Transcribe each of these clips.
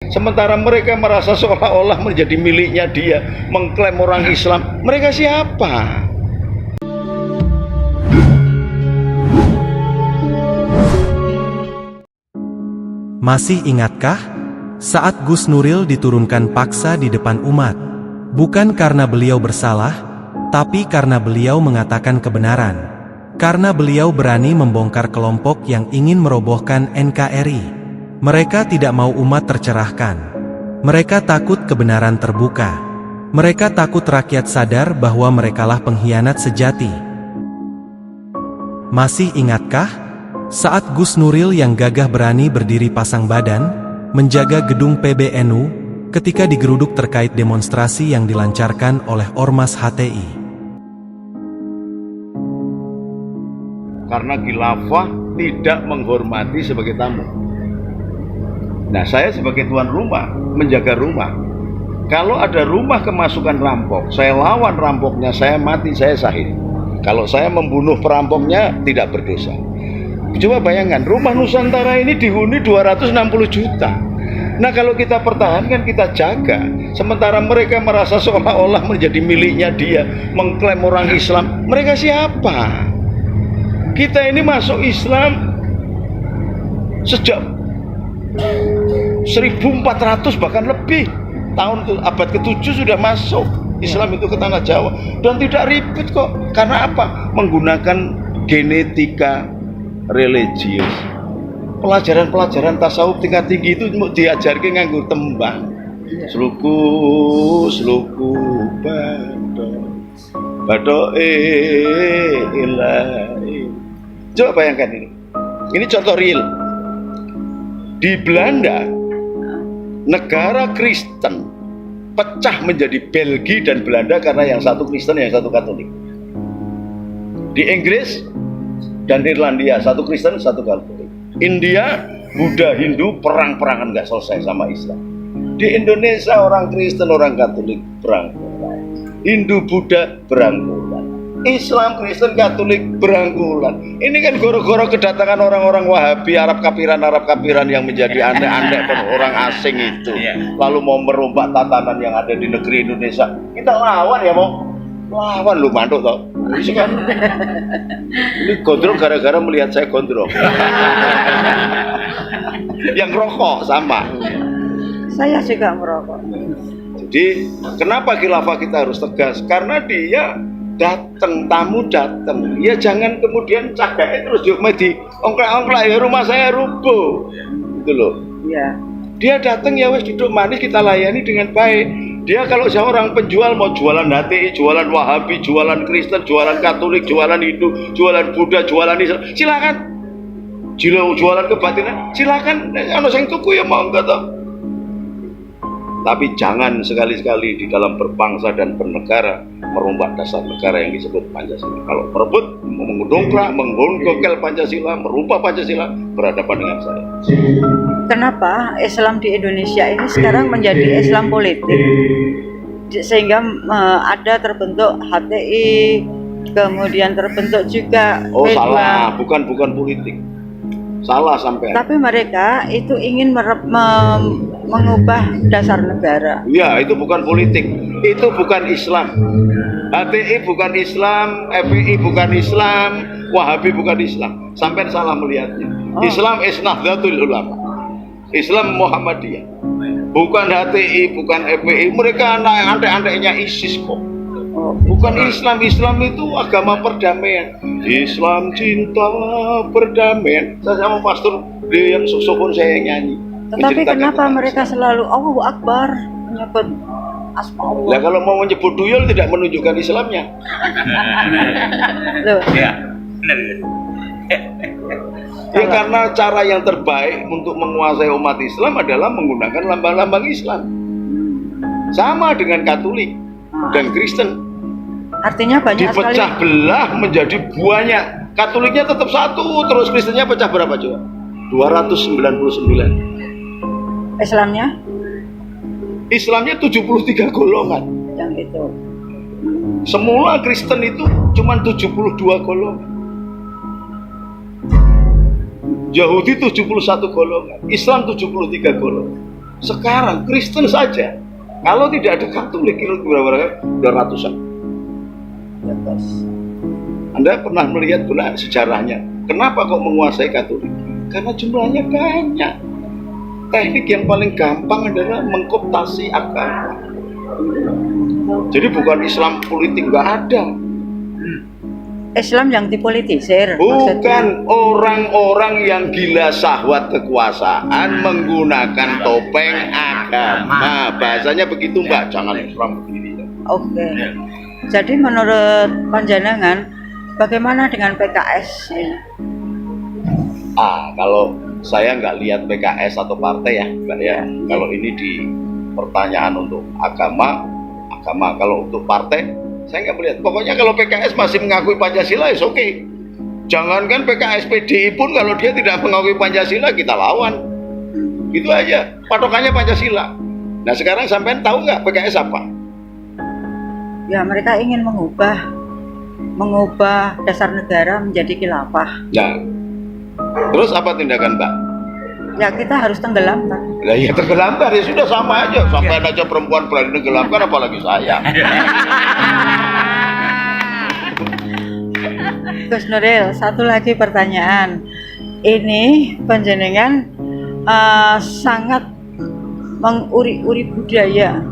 Sementara mereka merasa seolah-olah menjadi miliknya dia, mengklaim orang Islam. Mereka siapa? Masih ingatkah saat Gus Nuril diturunkan paksa di depan umat? Bukan karena beliau bersalah, tapi karena beliau mengatakan kebenaran. Karena beliau berani membongkar kelompok yang ingin merobohkan NKRI. Mereka tidak mau umat tercerahkan. Mereka takut kebenaran terbuka. Mereka takut rakyat sadar bahwa merekalah pengkhianat sejati. Masih ingatkah saat Gus Nuril yang gagah berani berdiri pasang badan, menjaga gedung PBNU, ketika digeruduk terkait demonstrasi yang dilancarkan oleh Ormas HTI? Karena khilafah tidak menghormati sebagai tamu. Nah, saya sebagai tuan rumah, menjaga rumah. Kalau ada rumah kemasukan rampok, saya lawan rampoknya, saya mati, saya sahih. Kalau saya membunuh perampoknya, tidak berdosa. Coba bayangkan, rumah Nusantara ini dihuni 260 juta. Nah, kalau kita pertahankan, kita jaga, sementara mereka merasa seolah-olah menjadi miliknya dia, mengklaim orang Islam. Mereka siapa? Kita ini masuk Islam sejak 1400 bahkan lebih tahun, abad ke-7 sudah masuk Islam itu ke tanah Jawa, dan tidak ribet kok. Karena apa? Menggunakan genetika religius. Pelajaran-pelajaran tasawuf tingkat tinggi itu diajarkan nganggo tembang. Sluku bado ilahi. Coba bayangkan ini. Ini contoh real. Di Belanda, negara Kristen pecah menjadi Belgia dan Belanda karena yang satu Kristen, yang satu Katolik. Di Inggris dan Irlandia, satu Kristen, satu Katolik. India, Buddha, Hindu perang-perangan nggak selesai sama Islam. Di Indonesia orang Kristen, orang Katolik berangkulan. Hindu, Buddha berangkulan. Islam, Kristen, Katolik berangkulan. Ini kan goro-goro kedatangan orang-orang Wahabi, Arab kapiran yang menjadi aneh-aneh orang asing itu. Lalu mau merompak tatanan yang ada di negeri Indonesia. Kita lawan ya, mau lawan lu manduk toh. Ini gondrong gara-gara melihat saya gondrong. Yang rokok sama. Saya juga merokok. Jadi kenapa khilafah kita harus tegas? Karena dia datang, tamu datang, ya jangan kemudian cagaknya terus di ongklak-ongklak, ya rumah saya rubuh, gitu loh. Iya. Dia datang ya wes duduk manis, kita layani dengan baik. Dia kalau seorang penjual mau jualan HTI, jualan Wahabi, jualan Kristen, jualan Katolik, jualan Hindu, jualan Buddha, jualan Islam, silakan. Jualan kebatinan, silakan. Ano sing tuku ya mau enggak toh. Tapi jangan sekali-sekali di dalam berbangsa dan bernegara merubah dasar negara yang disebut Pancasila. Kalau merebut, mengundongkrak, menggongkel Pancasila, merubah Pancasila, berhadapan dengan saya. Kenapa Islam di Indonesia ini sekarang menjadi Islam politik? Sehingga ada terbentuk HTI, kemudian terbentuk juga P2. Salah, bukan politik. Salah sampai. Tapi mereka itu ingin mengubah dasar negara. Iya, itu bukan politik. Itu bukan Islam. HTI bukan Islam, FPI bukan Islam, Wahabi bukan Islam. Sampai salah melihatnya. Islam is Nahdlatul Ulama. Islam Muhammadiyah. Bukan HTI, bukan FPI. Mereka anak-anaknya ISIS kok. Bukan Islam. Islam itu agama perdamaian. Islam cinta perdamaian. Saya sama pastor dia yang sopon saya yang nyanyi. Tetapi kenapa mereka selalu Allahu Akbar menyebut asma Allah? Lah kalau mau menyebut duyul tidak menunjukkan Islamnya. Loh. Ya, benar. Ya karena cara yang terbaik untuk menguasai umat Islam adalah menggunakan lambang-lambang Islam. Sama dengan Katolik dan Kristen. Artinya banyak sekali dipecah belah menjadi banyak. Katoliknya tetap satu, terus Kristennya pecah berapa coba? 299. Islamnya 73 golongan. Yang itu. Semula Kristen itu cuma 72 golongan. Yahudi 71 golongan, Islam 73 golongan. Sekarang Kristen saja, kalau tidak ada Katolik itu berapa? Udah ratusan. Ya, Bos. Anda pernah melihat pula sejarahnya? Kenapa kok menguasai Katolik? Karena jumlahnya banyak. Teknik yang paling gampang adalah mengkooptasi agama. Jadi bukan Islam politik, nggak ada. Islam yang dipolitisir. Bukan maksudnya. orang-orang yang gila syahwat kekuasaan menggunakan topeng agama. Bahasanya begitu Mbak, jangan Islam begini. Oke. Jadi menurut panjenengan, bagaimana dengan PKS ini? Kalau saya nggak lihat PKS atau partai ya, Mbak ya. Kalau ini di pertanyaan untuk agama. Kalau untuk partai, saya nggak melihat. Pokoknya kalau PKS masih mengakui Pancasila, is oke. Jangankan PKS, PDI pun kalau dia tidak mengakui Pancasila, kita lawan. Gitu aja. Patokannya Pancasila. Nah sekarang sampean tahu nggak PKS apa? Ya, mereka ingin mengubah dasar negara menjadi khilafah. Nah, terus apa tindakan Mbak? Ya, kita harus tenggelamkan. Lah ya tenggelamkan, ya sudah sama aja. Sampai aja perempuan berani tenggelamkan, apalagi saya. Gus Nuril, satu lagi pertanyaan. Ini panjenengan sangat menguri-uri budaya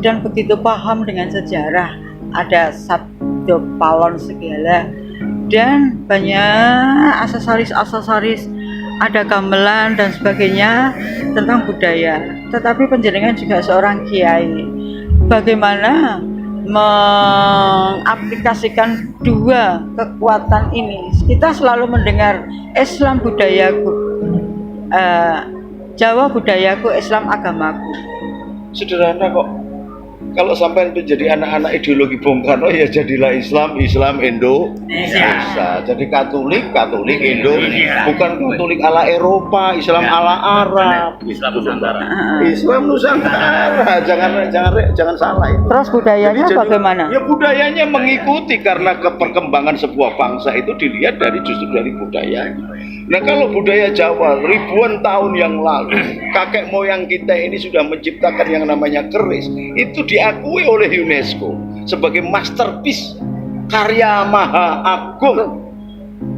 dan begitu paham dengan sejarah. Ada sabdo palon segala dan banyak aksesoris, ada gamelan dan sebagainya tentang budaya. Tetapi panjenengan juga seorang kiai. Bagaimana mengaplikasikan dua kekuatan ini? Kita selalu mendengar Islam budayaku, Jawa budayaku, Islam agamaku. Sederhana kok. Kalau sampai menjadi anak-anak ideologi Bung Karno, ya jadilah Islam Indonesia. Jadi Katolik Indo, bukan Katolik ala Eropa, Islam ala Arab. Islam Nusantara. Islam Nusantara, jangan salah itu. Terus budayanya Jadi, bagaimana? Ya budayanya mengikuti, karena perkembangan sebuah bangsa itu dilihat justru dari budayanya. Nah kalau budaya Jawa ribuan tahun yang lalu, kakek moyang kita ini sudah menciptakan yang namanya keris. Itu diakui oleh UNESCO sebagai masterpiece, karya maha agung.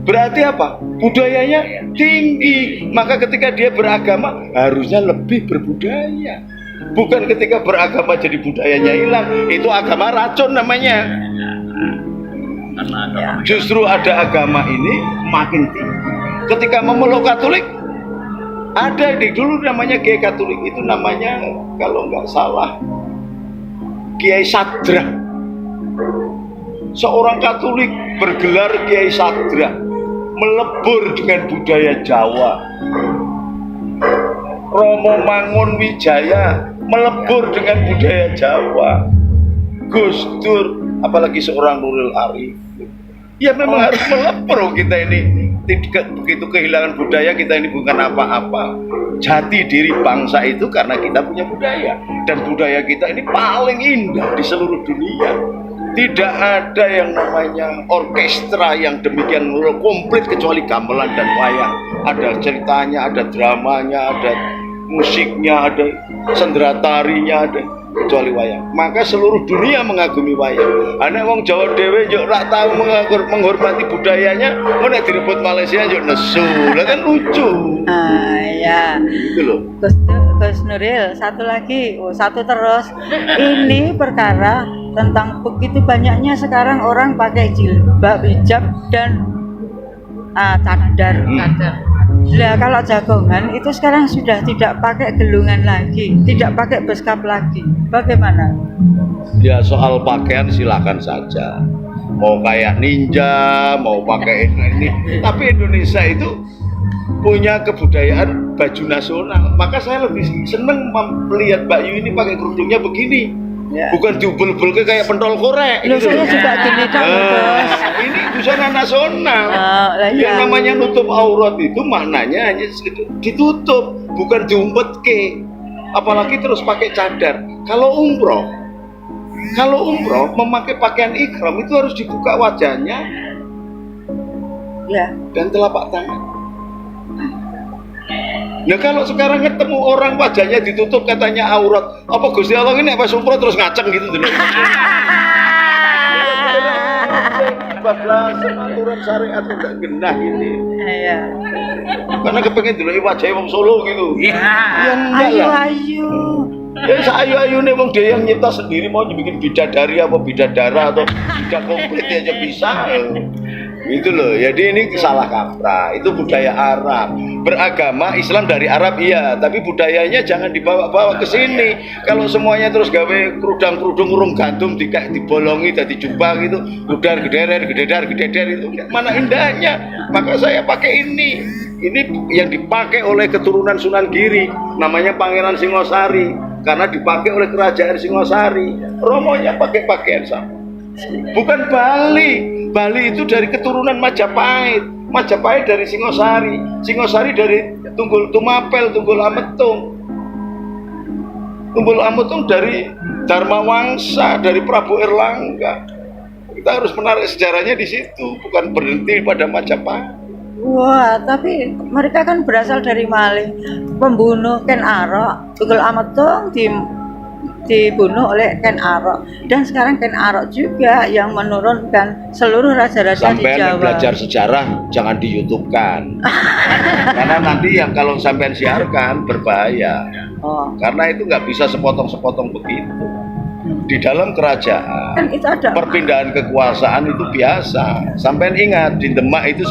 Berarti apa? Budayanya tinggi. Maka ketika dia beragama harusnya lebih berbudaya. Bukan ketika beragama jadi budayanya hilang. Itu agama racun namanya. Justru ada agama ini makin tinggi. Ketika memeluk Katolik, ada dulu namanya Kiai Katolik, itu namanya kalau nggak salah Kiai Sadra. Seorang Katolik bergelar Kiai Sadra, melebur dengan budaya Jawa. Romo Mangun Wijaya melebur dengan budaya Jawa. Gus Dur, apalagi seorang Nuril Arif. Ya memang harus melebur kita ini. Tidak begitu kehilangan budaya, kita ini bukan apa-apa. Jati diri bangsa itu karena kita punya budaya, dan budaya kita ini paling indah di seluruh dunia. Tidak ada yang namanya orkestra yang demikian komplit kecuali gamelan dan wayang. Ada ceritanya, ada dramanya, ada musiknya, ada sendratarinya, ada kecuali wayang. Maka seluruh dunia mengagumi wayang. Anak wong Jawa dhewe yo ora tahu menghormati budayanya, nek direbut Malaysia yo nesu. Lah kan lucu. Ya. Gitu loh. Gus Nuril, satu lagi, satu terus. Ini perkara tentang begitu banyaknya sekarang orang pakai jilbab, hijab dan cadar. Nah, kalau jagongan itu sekarang sudah tidak pakai gelungan lagi, tidak pakai beskap lagi. Bagaimana? Ya soal pakaian silakan saja. Mau kayak ninja, mau pakai ini. Tapi Indonesia itu punya kebudayaan baju nasional. Maka saya lebih seneng melihat Mbak Yu ini pakai kerudungnya begini. Ya. Bukan diubel-ubel kayak pentol korek. Loh, saya juga gini dong, Bos. Ini busana nasional. Yang Yang namanya nutup aurat itu maknanya hanya ditutup, bukan diumpet. Apalagi terus pakai cadar. Kalau umroh memakai pakaian ihram itu harus dibuka wajahnya, ya, dan telapak tangan. Nah kalau sekarang ketemu orang wajahnya ditutup katanya aurat, apa Gusti Allah ini apa sumpah terus ngaceng gitu dulu. Bablasan aturan syariat udah genah ini. Iya. Karena kepengen dulu wajahnya wong Solo gitu. Iya enggak Ayu lah. ayu. Ya sayu-ayu nih wong dia yang nyipta sendiri mau bikin bidadari apa bidadara atau bidak komplit aja bisa. Itu loh, jadi ini salah kaprah. Itu budaya Arab. Beragama Islam dari Arab iya, tapi budayanya jangan dibawa-bawa ke sini. Kalau semuanya terus gawe kerudung urung gandum dibolongi tadi jumpa gitu, gudar gededer itu mana indahnya. Maka saya pakai ini. Ini yang dipakai oleh keturunan Sunan Giri, namanya Pangeran Singosari, karena dipakai oleh kerajaan Singosari. Romonya pakai pakaian sama. Bukan Bali. Bali itu dari keturunan Majapahit. Majapahit dari Singosari. Singosari dari Tunggul Tumapel, Tunggul Ametung. Tunggul Ametung dari Dharma Wangsa, dari Prabu Erlangga. Kita harus menarik sejarahnya di situ, bukan berhenti pada Majapahit. Wah, tapi mereka kan berasal dari maling, pembunuh Ken Arok, Tunggul Ametung dibunuh oleh Ken Arok, dan sekarang Ken Arok juga yang menurunkan seluruh raja-raja di Sampai Jawa. belajar sejarah jangan di YouTube-kan. Karena nanti yang kalau sampai siarkan berbahaya. Oh, Karena itu nggak bisa sepotong-sepotong begitu. Di dalam kerajaan kan itu ada perpindahan kekuasaan itu biasa. Sampai ingat di Demak itu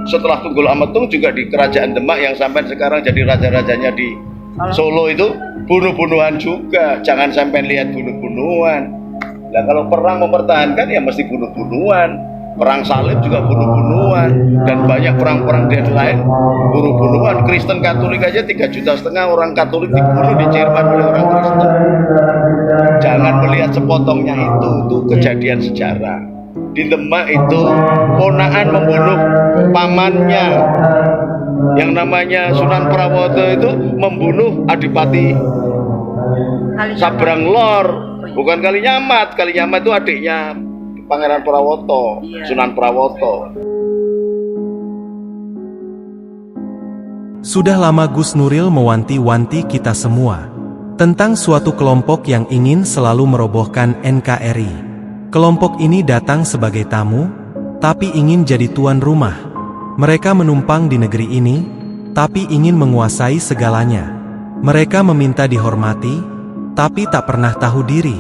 setelah Tunggul Ametung juga di kerajaan Demak yang sampai sekarang jadi raja-rajanya di Solo itu bunuh-bunuhan juga. Jangan sampai lihat bunuh-bunuhan. Nah kalau perang mempertahankan ya mesti bunuh-bunuhan. Perang salib juga bunuh-bunuhan, dan banyak perang-perang dan lain bunuh-bunuhan. Kristen Katolik aja 3,5 juta orang Katolik dibunuh di Jerman oleh orang Kristen. Jangan melihat sepotongnya itu kejadian sejarah. Di Demak itu ponakan membunuh pamannya yang namanya Sunan Prawoto itu membunuh Adipati Sabrang Lor, bukan Kalinyamat. Kalinyamat itu adiknya Pangeran Prawoto, Sunan Prawoto. Sudah lama Gus Nuril mewanti-wanti kita semua tentang suatu kelompok yang ingin selalu merobohkan NKRI. Kelompok ini datang sebagai tamu, tapi ingin jadi tuan rumah. Mereka menumpang di negeri ini, tapi ingin menguasai segalanya. Mereka meminta dihormati, tapi tak pernah tahu diri.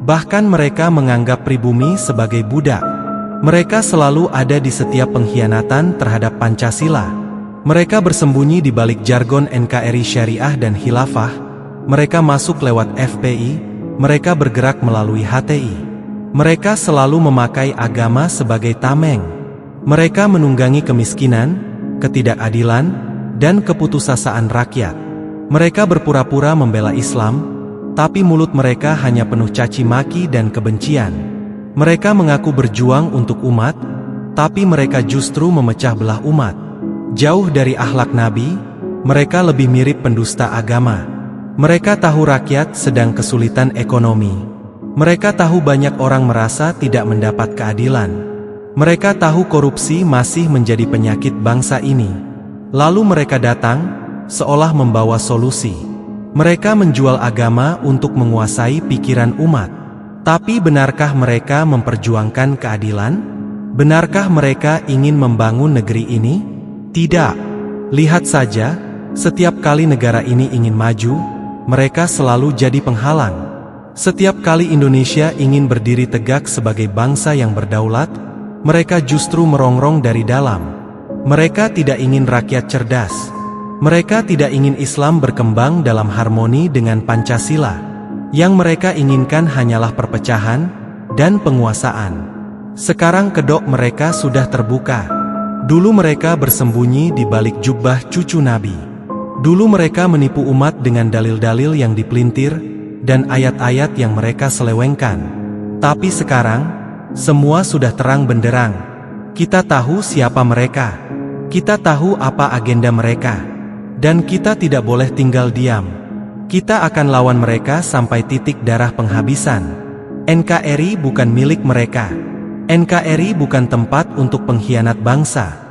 Bahkan mereka menganggap pribumi sebagai budak. Mereka selalu ada di setiap pengkhianatan terhadap Pancasila. Mereka bersembunyi di balik jargon NKRI Syariah dan Khilafah. Mereka masuk lewat FPI. Mereka bergerak melalui HTI. Mereka selalu memakai agama sebagai tameng. Mereka menunggangi kemiskinan, ketidakadilan, dan keputusasaan rakyat. Mereka berpura-pura membela Islam, tapi mulut mereka hanya penuh caci maki dan kebencian. Mereka mengaku berjuang untuk umat, tapi mereka justru memecah belah umat. Jauh dari akhlak Nabi, mereka lebih mirip pendusta agama. Mereka tahu rakyat sedang kesulitan ekonomi. Mereka tahu banyak orang merasa tidak mendapat keadilan. Mereka tahu korupsi masih menjadi penyakit bangsa ini. Lalu mereka datang, seolah membawa solusi. Mereka menjual agama untuk menguasai pikiran umat. Tapi benarkah mereka memperjuangkan keadilan? Benarkah mereka ingin membangun negeri ini? Tidak. Lihat saja, setiap kali negara ini ingin maju, mereka selalu jadi penghalang. Setiap kali Indonesia ingin berdiri tegak sebagai bangsa yang berdaulat, mereka justru merongrong dari dalam. Mereka tidak ingin rakyat cerdas. Mereka tidak ingin Islam berkembang dalam harmoni dengan Pancasila. Yang mereka inginkan hanyalah perpecahan dan penguasaan. Sekarang kedok mereka sudah terbuka. Dulu mereka bersembunyi di balik jubah cucu Nabi. Dulu mereka menipu umat dengan dalil-dalil yang dipelintir dan ayat-ayat yang mereka selewengkan. Tapi sekarang, semua sudah terang benderang. Kita tahu siapa mereka. Kita tahu apa agenda mereka. Dan kita tidak boleh tinggal diam. Kita akan lawan mereka sampai titik darah penghabisan. NKRI bukan milik mereka. NKRI bukan tempat untuk pengkhianat bangsa.